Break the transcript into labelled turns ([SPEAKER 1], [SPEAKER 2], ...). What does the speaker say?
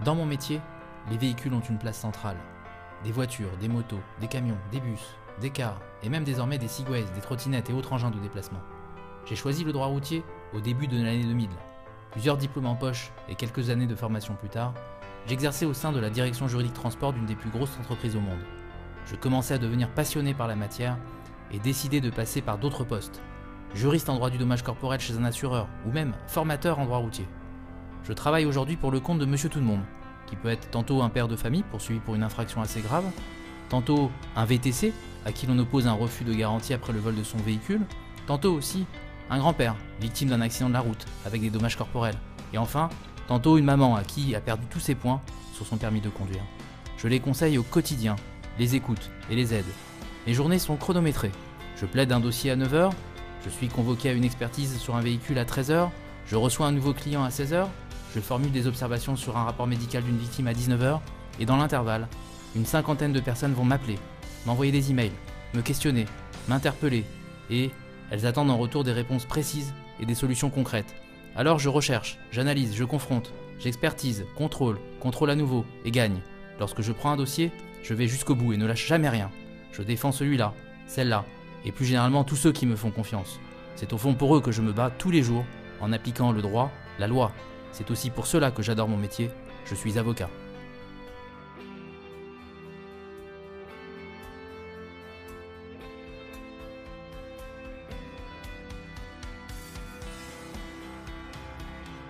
[SPEAKER 1] Dans mon métier, les véhicules ont une place centrale. Des voitures, des motos, des camions, des bus, des cars et même désormais des Segways, des trottinettes et autres engins de déplacement. J'ai choisi le droit routier au début de l'année 2000. Plusieurs diplômes en poche et quelques années de formation plus tard, j'exerçais au sein de la direction juridique transport d'une des plus grosses entreprises au monde. Je commençais à devenir passionné par la matière et décidé de passer par d'autres postes. Juriste en droit du dommage corporel chez un assureur ou même formateur en droit routier. Je travaille aujourd'hui pour le compte de Monsieur Tout-le-Monde, qui peut être tantôt un père de famille poursuivi pour une infraction assez grave, tantôt un VTC à qui l'on oppose un refus de garantie après le vol de son véhicule, tantôt aussi un grand-père victime d'un accident de la route avec des dommages corporels, et enfin, tantôt une maman à qui a perdu tous ses points sur son permis de conduire. Je les conseille au quotidien, les écoute et les aide. Mes journées sont chronométrées. Je plaide un dossier à 9h, je suis convoqué à une expertise sur un véhicule à 13h, je reçois un nouveau client à 16h, je formule des observations sur un rapport médical d'une victime à 19h, et dans l'intervalle, une cinquantaine de personnes vont m'appeler, m'envoyer des emails, me questionner, m'interpeller, et elles attendent en retour des réponses précises et des solutions concrètes. Alors je recherche, j'analyse, je confronte, j'expertise, contrôle à nouveau, et gagne. Lorsque je prends un dossier, je vais jusqu'au bout et ne lâche jamais rien. Je défends celui-là, celle-là, et plus généralement tous ceux qui me font confiance. C'est au fond pour eux que je me bats tous les jours en appliquant le droit, la loi. C'est aussi pour cela que j'adore mon métier, je suis avocat.